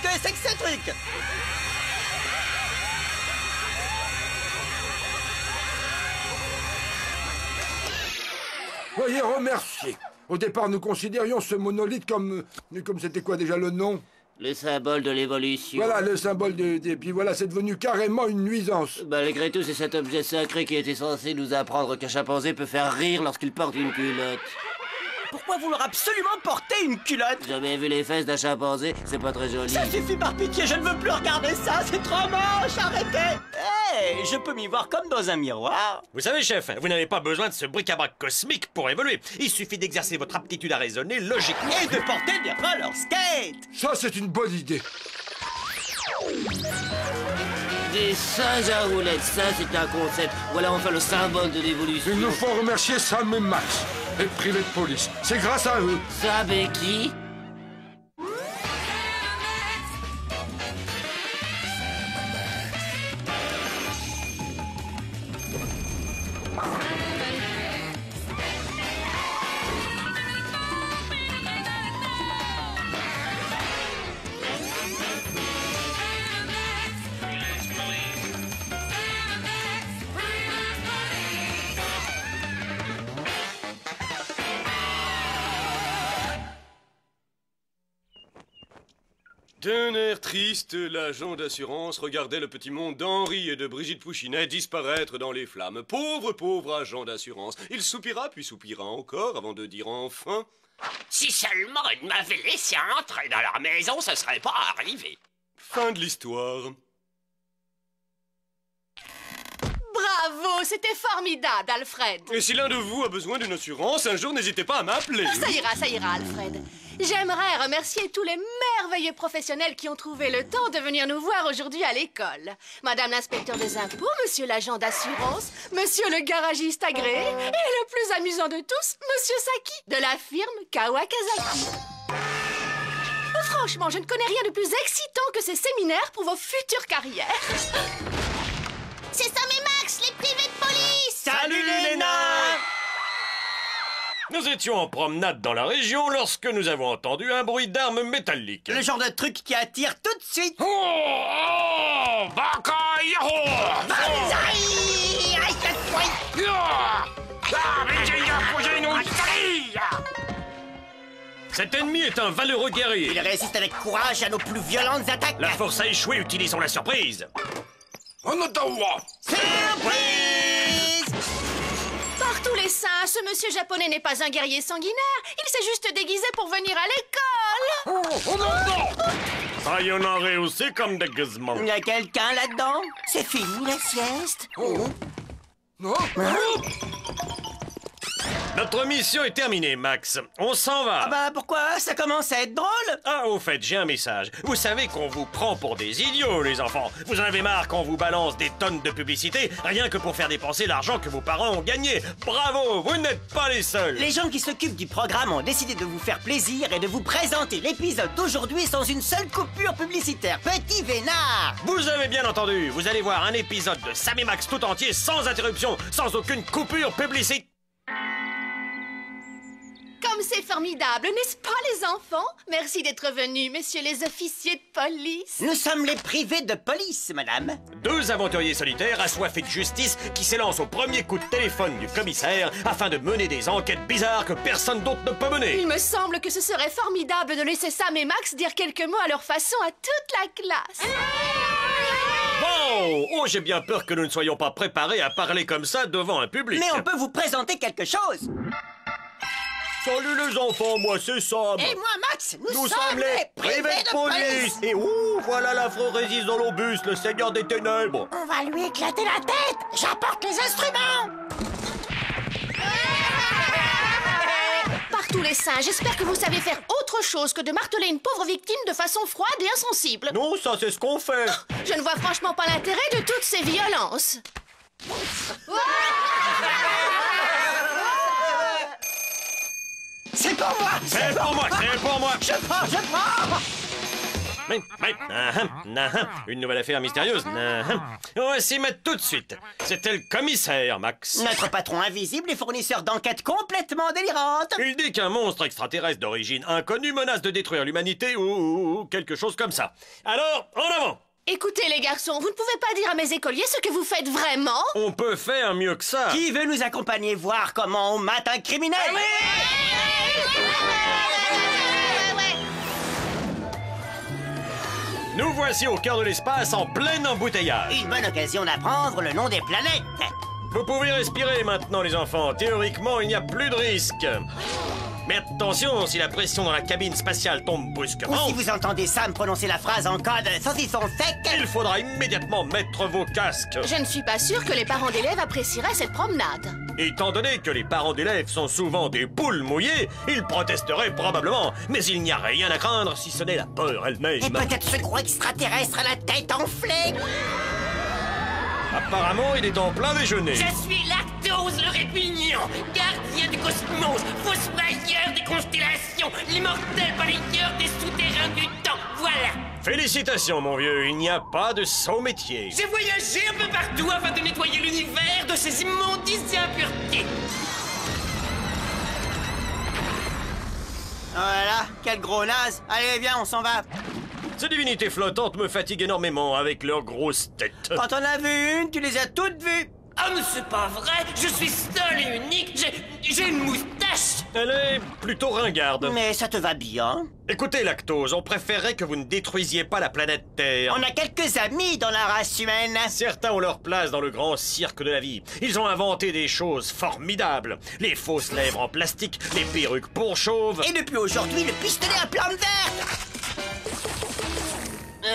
Qu'est-ce que c'est que ce truc? Veuillez remercier. Au départ, nous considérions ce monolithe comme c'était quoi déjà le nom? Le symbole de l'évolution. Voilà, le symbole de... Puis voilà, c'est devenu carrément une nuisance. Malgré tout, c'est cet objet sacré qui était censé nous apprendre qu'un chimpanzé peut faire rire lorsqu'il porte une culotte. Pourquoi vouloir absolument porter une culotte? Jamais vu les fesses d'un chimpanzé? C'est pas très joli. Ça suffit, par pitié, je ne veux plus regarder ça, c'est trop moche, arrêtez! Hey, je peux m'y voir comme dans un miroir. Vous savez, chef, vous n'avez pas besoin de ce bric-à-brac cosmique pour évoluer. Il suffit d'exercer votre aptitude à raisonner logiquement. Et de porter des roller skates! Ça, c'est une bonne idée. Des singes à roulettes, ça c'est un concept. Voilà enfin le symbole de l'évolution. Il nous faut remercier Sam et Max, les privés de police. C'est grâce à eux. Sam et qui? D'un air triste, l'agent d'assurance regardait le petit monde d'Henri et de Brigitte Pouchinet disparaître dans les flammes. Pauvre, pauvre agent d'assurance. Il soupira, puis soupira encore, avant de dire enfin... Si seulement ils m'avaient laissé entrer dans leur maison, ce serait pas arrivé. Fin de l'histoire. Bravo, c'était formidable, Alfred. Et si l'un de vous a besoin d'une assurance, un jour n'hésitez pas à m'appeler. Ça ira, Alfred. J'aimerais remercier tous les merveilleux professionnels qui ont trouvé le temps de venir nous voir aujourd'hui à l'école. Madame l'inspecteur des impôts, monsieur l'agent d'assurance, monsieur le garagiste agréé et le plus amusant de tous, monsieur Saki, de la firme Kawakazaki. Franchement, je ne connais rien de plus excitant que ces séminaires pour vos futures carrières. C'est Sam et Max, les privés de police! Salut les nains! Nous étions en promenade dans la région lorsque nous avons entendu un bruit d'armes métalliques. Le genre de truc qui attire tout de suite. Oh, Bakaïro! Cet ennemi est un valeureux guerrier. Il résiste avec courage à nos plus violentes attaques. La force a échoué, utilisons la surprise. En Ottawa. Surprise! Par tous les saints, ce monsieur japonais n'est pas un guerrier sanguinaire. Il s'est juste déguisé pour venir à l'école. Oh non! Ça y en a réussi comme déguisement. Il y a quelqu'un là-dedans? C'est fini la sieste? Non? Notre mission est terminée, Max. On s'en va. Ah bah pourquoi? Ça commence à être drôle. Ah, au fait, j'ai un message. Vous savez qu'on vous prend pour des idiots, les enfants. Vous en avez marre qu'on vous balance des tonnes de publicité, rien que pour faire dépenser l'argent que vos parents ont gagné. Bravo, vous n'êtes pas les seuls. Les gens qui s'occupent du programme ont décidé de vous faire plaisir et de vous présenter l'épisode d'aujourd'hui sans une seule coupure publicitaire. Petit vénard! Vous avez bien entendu. Vous allez voir un épisode de Sam et Max tout entier, sans interruption, sans aucune coupure publicitaire. Comme c'est formidable, n'est-ce pas les enfants? Merci d'être venus, messieurs les officiers de police. Nous sommes les privés de police, madame. Deux aventuriers solitaires assoiffés de justice qui s'élancent au premier coup de téléphone du commissaire afin de mener des enquêtes bizarres que personne d'autre ne peut mener. Il me semble que ce serait formidable de laisser Sam et Max dire quelques mots à leur façon à toute la classe. Bon! Oh, j'ai bien peur que nous ne soyons pas préparés à parler comme ça devant un public. Mais on peut vous présenter quelque chose. Salut les enfants, moi c'est Sam. Et moi, Max, Nous sommes les privés de police. Et voilà l'afro-résiste dans l'obus, le seigneur des ténèbres. On va lui éclater la tête. J'apporte les instruments. Par tous les saints, j'espère que vous savez faire autre chose que de marteler une pauvre victime de façon froide et insensible. Non, ça c'est ce qu'on fait. Je ne vois franchement pas l'intérêt de toutes ces violences. C'est pour moi! C'est pour moi, c'est pour moi. Je prends! Une nouvelle affaire mystérieuse. Voici mettre tout de suite. C'était le commissaire, Max. Notre patron invisible et fournisseur d'enquêtes complètement délirantes. Il dit qu'un monstre extraterrestre d'origine inconnue menace de détruire l'humanité ou quelque chose comme ça. Alors, en avant! Écoutez les garçons, vous ne pouvez pas dire à mes écoliers ce que vous faites vraiment? On peut faire mieux que ça. Qui veut nous accompagner voir comment on mate un criminel? Nous voici au cœur de l'espace en plein embouteillage. Une bonne occasion d'apprendre le nom des planètes. Vous pouvez respirer maintenant, les enfants. Théoriquement, il n'y a plus de risque. Mais attention, si la pression dans la cabine spatiale tombe Ou brusquement, si vous entendez Sam prononcer la phrase en code saucisson sec. il faudra immédiatement mettre vos casques. Je ne suis pas sûre que les parents d'élèves apprécieraient cette promenade. Étant donné que les parents d'élèves sont souvent des poules mouillées, ils protesteraient probablement. Mais il n'y a rien à craindre si ce n'est la peur elle-même. Et peut-être ce gros extraterrestre à la tête enflée. Apparemment, il est en plein déjeuner. Je suis Lactose le répugnant, gardien du cosmos, fossoyeur des constellations, l'immortel balayeur des souterrains du temps, voilà. Félicitations, mon vieux, il n'y a pas de saut métier. J'ai voyagé un peu partout afin de nettoyer l'univers de ces immondices et impuretés. Voilà, quel gros naze. Allez, viens, on s'en va. Ces divinités flottantes me fatiguent énormément avec leurs grosses têtes. Quand on a vu une, tu les as toutes vues. Ah, mais c'est pas vrai, je suis seul et unique, j'ai une moustache. Elle est plutôt ringarde. Mais ça te va bien. Écoutez, Lactose, on préférerait que vous ne détruisiez pas la planète Terre. On a quelques amis dans la race humaine. Certains ont leur place dans le grand cirque de la vie. Ils ont inventé des choses formidables. Les fausses lèvres en plastique, les perruques pour chauves. Et depuis aujourd'hui, le pistolet à plante verte.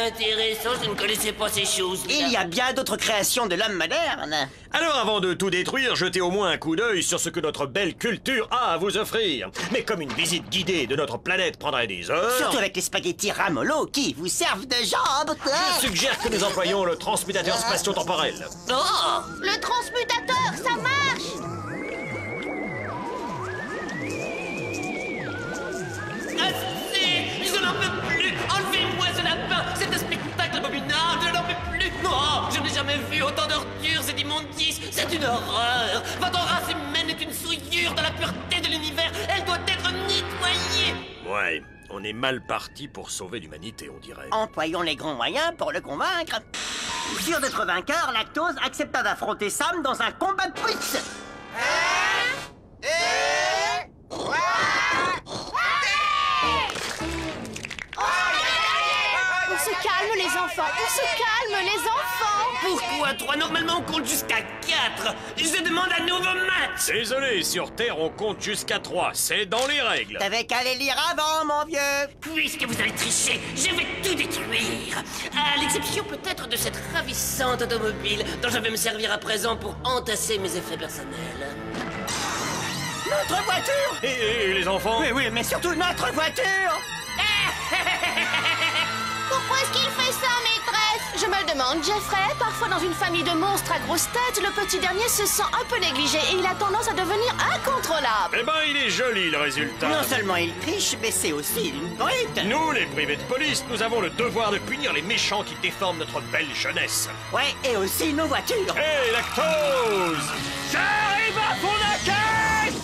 Intéressant, je ne connaissais pas ces choses. Il y a bien d'autres créations de l'homme moderne. Alors avant de tout détruire, jetez au moins un coup d'œil sur ce que notre belle culture a à vous offrir. Mais comme une visite guidée de notre planète prendrait des heures... Surtout avec les spaghettis ramolo qui vous servent de jambes. Je suggère que nous employions le transmutateur spatio-temporel. Oh! Le transmutateur, ça marche! Assez! Je n'en peux plus! Enlevez-moi ce lapin! C'est un spectacle abominable! Je n'en peux plus! Oh! Je n'ai jamais vu autant d'ordures et d'immondices! C'est une horreur! Votre race humaine est une souillure de la pureté de l'univers! Elle doit être nettoyée! Ouais, on est mal parti pour sauver l'humanité, on dirait. Employons les grands moyens pour le convaincre. Sûr d'être vainqueur, Lactose accepta d'affronter Sam dans un combat de pouce. On se calme les enfants, on se calme les enfants. Pourquoi 3? Normalement, on compte jusqu'à 4! Je demande un nouveau match! Désolé, sur Terre, on compte jusqu'à 3. C'est dans les règles. T'avais qu'à les lire avant, mon vieux. Puisque vous avez triché, je vais tout détruire! À l'exception peut-être de cette ravissante automobile dont je vais me servir à présent pour entasser mes effets personnels. Notre voiture. Et les enfants? Oui, mais surtout notre voiture. Pourquoi est-ce qu'il fait ça, maîtresse? Je me le demande, Jeffrey. Parfois, dans une famille de monstres à grosses têtes, le petit dernier se sent un peu négligé et il a tendance à devenir incontrôlable. Eh ben, il est joli, le résultat. Non seulement il triche, mais c'est aussi une brute. Nous, les privés de police, nous avons le devoir de punir les méchants qui déforment notre belle jeunesse. Ouais, et aussi nos voitures. Hé, Lactose! J'arrive à fond la caisse!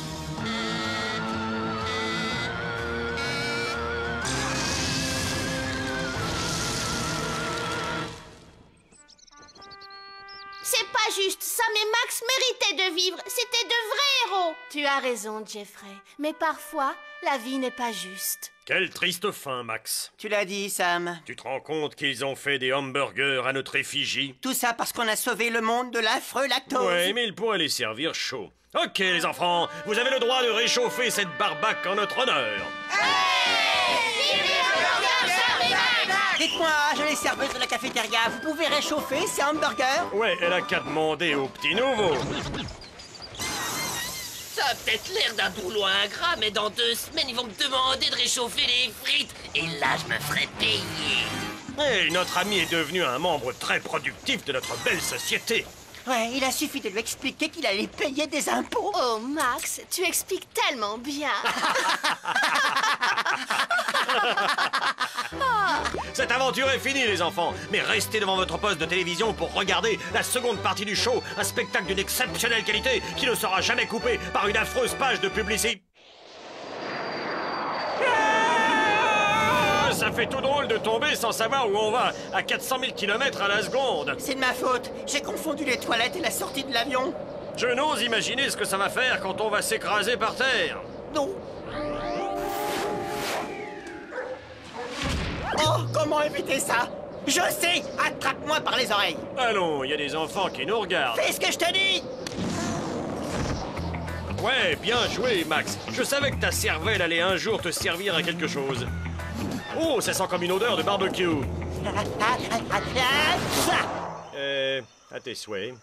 C'est pas juste. Sam et Max méritaient de vivre. C'était de vrais héros. Tu as raison, Jeffrey. Mais parfois, la vie n'est pas juste. Quelle triste fin, Max. Tu l'as dit, Sam. Tu te rends compte qu'ils ont fait des hamburgers à notre effigie? Tout ça parce qu'on a sauvé le monde de l'affreux Lactose. Ouais, mais ils pourraient les servir chaud. Ok, les enfants, vous avez le droit de réchauffer cette barbaque en notre honneur. Dites-moi, je les serveuse de la cafétéria, vous pouvez réchauffer ces hamburgers? Ouais, elle a qu'à demander au petit nouveau. Ça a peut-être l'air d'un boulot ingrat, mais dans 2 semaines, ils vont me demander de réchauffer les frites. Et là, je me ferai payer. Et notre ami est devenu un membre très productif de notre belle société. Ouais, il a suffi de lui expliquer qu'il allait payer des impôts. Oh, Max, tu expliques tellement bien. Cette aventure est finie, les enfants. Mais restez devant votre poste de télévision pour regarder la seconde partie du show. Un spectacle d'une exceptionnelle qualité qui ne sera jamais coupé par une affreuse page de publicité. Ça fait tout drôle de tomber sans savoir où on va, à 400 000 km à la seconde. C'est de ma faute. J'ai confondu les toilettes et la sortie de l'avion. Je n'ose imaginer ce que ça va faire quand on va s'écraser par terre. Non. Oh, comment éviter ça? Je sais. Attrape-moi par les oreilles. Allons, il y a des enfants qui nous regardent. Fais ce que je te dis. Ouais, bien joué, Max. Je savais que ta cervelle allait un jour te servir à quelque chose. Oh, ça sent comme une odeur de barbecue. À tes souhaits.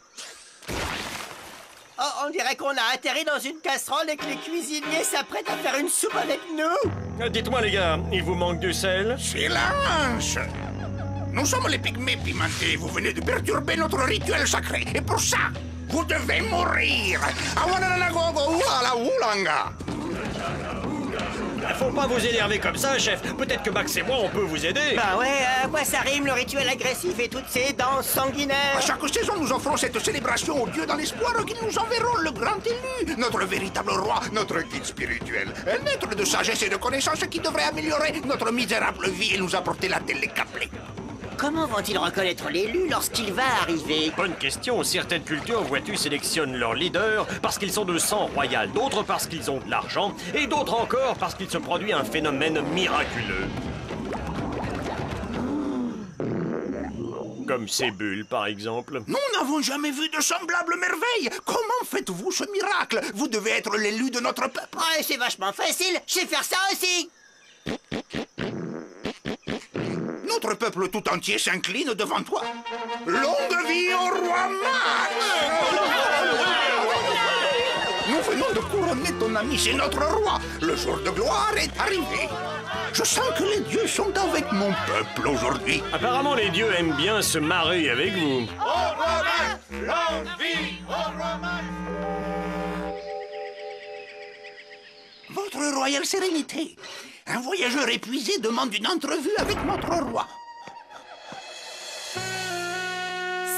Oh, on dirait qu'on a atterri dans une casserole et que les cuisiniers s'apprêtent à faire une soupe avec nous. Dites-moi, les gars, il vous manque du sel? Silence! Nous sommes les pygmées pimentés. Vous venez de perturber notre rituel sacré. Et pour ça, vous devez mourir. Faut pas vous énerver comme ça, chef. Peut-être que Max et moi, on peut vous aider. Bah ouais, à quoi ça rime le rituel agressif et toutes ces danses sanguinaires? À chaque saison, nous offrons cette célébration aux dieux dans l'espoir qu'ils nous enverront le grand élu, notre véritable roi, notre guide spirituel, un être de sagesse et de connaissance qui devrait améliorer notre misérable vie et nous apporter la télécaplée. Comment vont-ils reconnaître l'élu lorsqu'il va arriver? Bonne question. Certaines cultures, vois-tu, sélectionnent leurs leaders parce qu'ils sont de sang royal, d'autres parce qu'ils ont de l'argent, et d'autres encore parce qu'il se produit un phénomène miraculeux. Comme ces bulles, par exemple. Nous n'avons jamais vu de semblable merveille. Comment faites-vous ce miracle? Vous devez être l'élu de notre peuple. Ouais, c'est vachement facile. Je sais faire ça aussi. Notre peuple tout entier s'incline devant toi. Longue vie au roi Max! Nous venons de couronner ton ami, c'est notre roi. Le jour de gloire est arrivé. Je sens que les dieux sont avec mon peuple aujourd'hui. Apparemment, les dieux aiment bien se marrer avec vous. Au roi Max! Longue vie au roi Max! Votre royale sérénité, un voyageur épuisé demande une entrevue avec notre roi.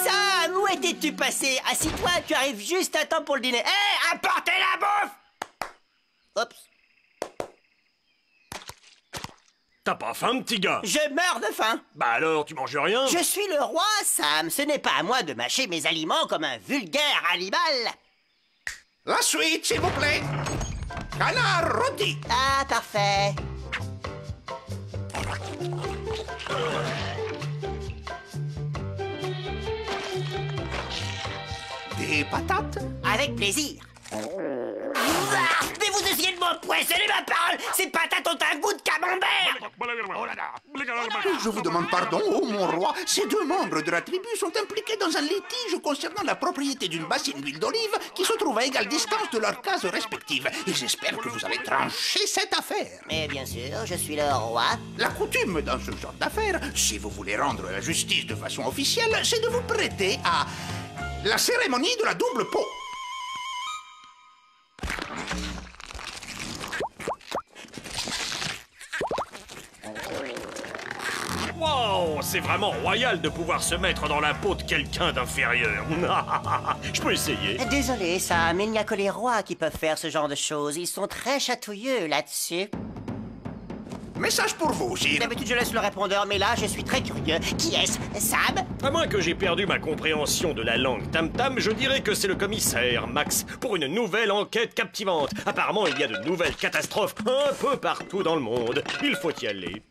Sam, où étais-tu passé? Assis-toi, tu arrives juste à temps pour le dîner. Hé, apportez la bouffe! Oups. T'as pas faim, petit gars? Je meurs de faim. Bah alors, tu manges rien? Je suis le roi, Sam. Ce n'est pas à moi de mâcher mes aliments comme un vulgaire animal. La suite, s'il vous plaît. Canard rôti. Ah, parfait. Des patates? Avec plaisir. Ah, mais vous essayez de m'empoisonner ma parole. Ces patates ont un goût de camembert. Je vous demande pardon, ô mon roi. Ces deux membres de la tribu sont impliqués dans un litige concernant la propriété d'une bassine d'huile d'olive qui se trouve à égale distance de leurs cases respectives. Et j'espère que vous allez trancher cette affaire. Mais bien sûr, je suis le roi. La coutume dans ce genre d'affaires, si vous voulez rendre la justice de façon officielle, c'est de vous prêter à la cérémonie de la double peau. Wow, c'est vraiment royal de pouvoir se mettre dans la peau de quelqu'un d'inférieur. Je peux essayer. Désolé, Sam, il n'y a que les rois qui peuvent faire ce genre de choses. Ils sont très chatouilleux là-dessus. Message pour vous, sire. D'habitude, je laisse le répondeur, mais là, je suis très curieux. Qui est-ce? Sam? À moins que j'ai perdu ma compréhension de la langue tam-tam, je dirais que c'est le commissaire, Max, pour une nouvelle enquête captivante. Apparemment, il y a de nouvelles catastrophes un peu partout dans le monde. Il faut y aller.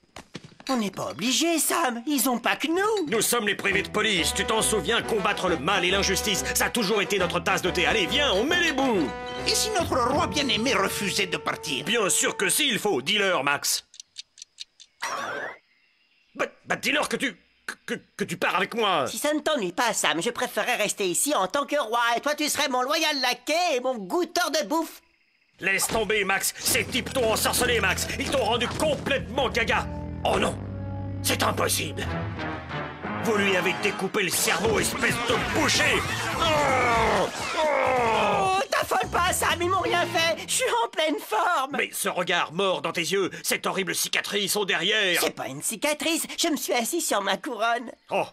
On n'est pas obligé, Sam. Ils ont pas que nous. Nous sommes les privés de police. Tu t'en souviens, combattre le mal et l'injustice, ça a toujours été notre tasse de thé. Allez, viens, on met les bouts. Et si notre roi bien-aimé refusait de partir? Bien sûr que si, il faut. Dis-leur, Max. Bah dis-leur que tu pars avec moi. Si ça ne t'ennuie pas, Sam, je préférerais rester ici en tant que roi. Et toi, tu serais mon loyal laquais et mon goûteur de bouffe. Laisse tomber, Max. Ces types t'ont ensorcelé, Max. Ils t'ont rendu complètement gaga. Oh non, c'est impossible. Vous lui avez découpé le cerveau, espèce de boucher. Oh, ta t'affole pas, Sam, ils m'ont rien fait. Je suis en pleine forme. Mais ce regard mort dans tes yeux, cette horrible cicatrice au derrière... C'est pas une cicatrice, je me suis assis sur ma couronne. Oh,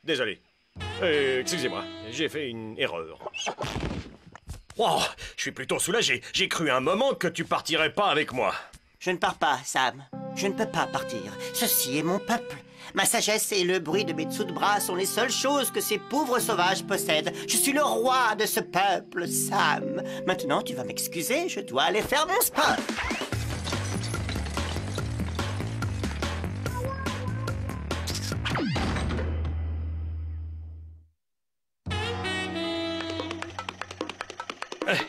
désolé. Excusez-moi, j'ai fait une erreur. Oh, je suis plutôt soulagé. J'ai cru un moment que tu partirais pas avec moi. Je ne pars pas, Sam. Je ne peux pas partir. Ceci est mon peuple. Ma sagesse et le bruit de mes dessous de bras sont les seules choses que ces pauvres sauvages possèdent. Je suis le roi de ce peuple, Sam. Maintenant, tu vas m'excuser, je dois aller faire mon sport.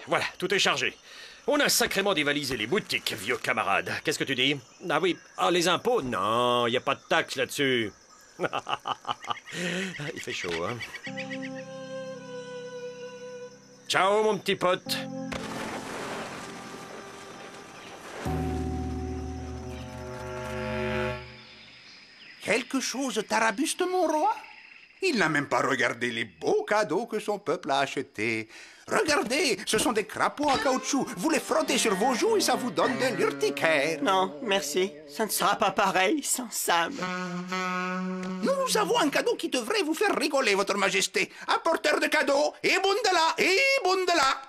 Voilà, tout est chargé. On a sacrément dévalisé les boutiques, vieux camarade. Qu'est-ce que tu dis? Ah oui, les impôts? Non, il n'y a pas de taxe là-dessus. Il fait chaud, hein? Ciao, mon petit pote. Quelque chose t'arabuste, mon roi? Il n'a même pas regardé les beaux cadeaux que son peuple a achetés. Regardez, ce sont des crapauds à caoutchouc. Vous les frottez sur vos joues et ça vous donne de l'urticaire. Non, merci. Ça ne sera pas pareil sans Sam. Nous avons un cadeau qui devrait vous faire rigoler, votre majesté. Apporteur de cadeaux, et Bundala, et Bundala.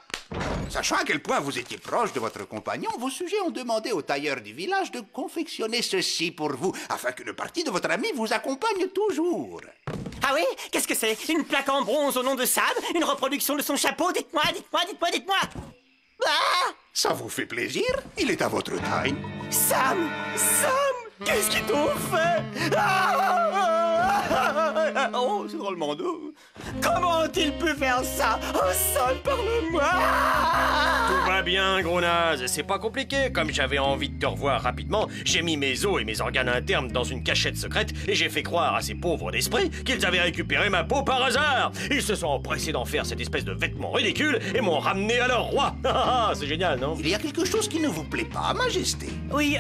Sachant à quel point vous étiez proche de votre compagnon, vos sujets ont demandé au tailleur du village de confectionner ceci pour vous, afin que le parti de votre ami vous accompagne toujours. Ah oui? Qu'est-ce que c'est? Une plaque en bronze au nom de Sam? Une reproduction de son chapeau? Dites-moi, dites-moi, dites-moi, dites-moi! Ah! Ça vous fait plaisir? Il est à votre taille. Sam! Sam! Qu'est-ce qu'ils t'ont fait? Ah! Oh, c'est drôlement doux. Comment il peut faire ça? Oh, Sam, parle-moi! Tout va bien, gros naze. C'est pas compliqué. Comme j'avais envie de te revoir rapidement, j'ai mis mes os et mes organes internes dans une cachette secrète et j'ai fait croire à ces pauvres d'esprit qu'ils avaient récupéré ma peau par hasard. Ils se sont empressés d'en faire cette espèce de vêtement ridicule et m'ont ramené à leur roi. C'est génial, non? Il y a quelque chose qui ne vous plaît pas, majesté. Oui,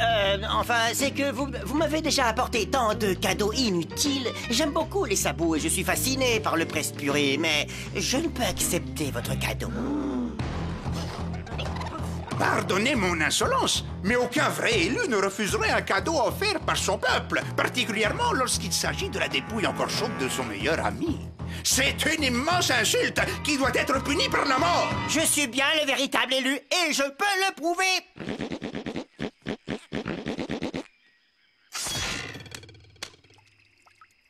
enfin, c'est que vous m'avez déjà apporté tant de cadeaux inutiles. J'aime beaucoup les sabots et je suis fasciné par le presse-purée, mais je ne peux accepter votre cadeau. Pardonnez mon insolence, mais aucun vrai élu ne refuserait un cadeau offert par son peuple, particulièrement lorsqu'il s'agit de la dépouille encore chaude de son meilleur ami. C'est une immense insulte qui doit être punie par la mort. Je suis bien le véritable élu et je peux le prouver.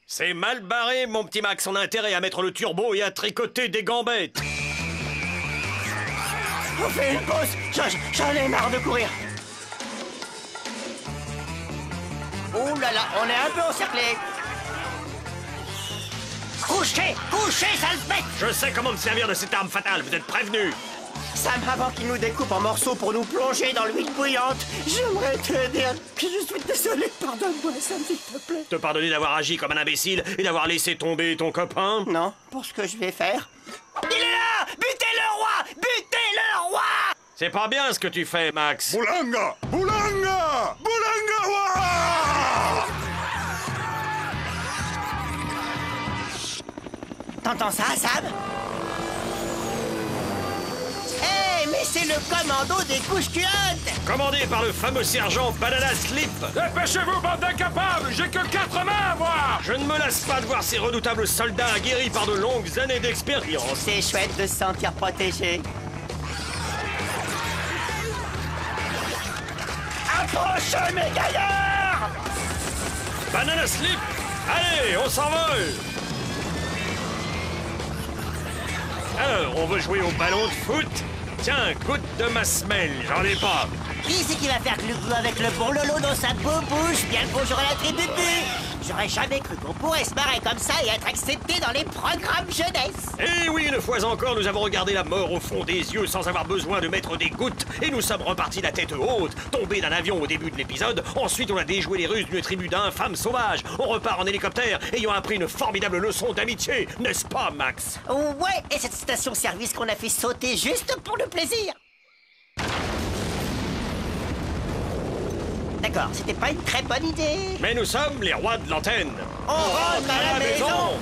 C'est mal barré, mon petit Max. On a intérêt à mettre le turbo et à tricoter des gambettes. On fait une pause. J'en ai marre de courir. Oh là là, on est un peu encerclés. Couchez, couchez, sale bête! Je sais comment me servir de cette arme fatale, vous êtes prévenus. Sam, avant qu'il nous découpe en morceaux pour nous plonger dans l'huile bouillante, j'aimerais te dire que je suis désolé. Pardonne-moi, Sam, s'il te plaît. Te pardonner d'avoir agi comme un imbécile et d'avoir laissé tomber ton copain? Non, pour ce que je vais faire. Il est là! Butez le roi! Butez le roi! C'est pas bien ce que tu fais, Max. Boulanga! Boulanga! Boulanga! Ouah! T'entends ça, Sam? Mais c'est le commando des couches culottes! Commandé par le fameux sergent Banana Slip. Dépêchez-vous, bande d'incapables! J'ai que 4 mains, moi! Je ne me lasse pas de voir ces redoutables soldats aguerris par de longues années d'expérience. C'est chouette de se sentir protégé. Approchez, mes gaillards! Banana Slip! Allez, on s'envole! Alors, on veut jouer au ballon de foot? Tiens, goûte de ma semelle, j'en ai pas. Qui c'est qui va faire glou-glou avec le bon lolo dans sa beau bouche? Bien le bonjour à la tribu. J'aurais jamais cru qu'on pourrait se marrer comme ça et être accepté dans les programmes jeunesse. Et oui, une fois encore, nous avons regardé la mort au fond des yeux sans avoir besoin de mettre des gouttes. Et nous sommes repartis la tête haute, tombés d'un avion au début de l'épisode. Ensuite, on a déjoué les ruses d'une tribu d'infâmes sauvages. On repart en hélicoptère, ayant appris une formidable leçon d'amitié. N'est-ce pas, Max? Ouais, et cette station-service qu'on a fait sauter juste pour le plaisir. D'accord, c'était pas une très bonne idée. Mais nous sommes les rois de l'antenne. On rentre à la maison.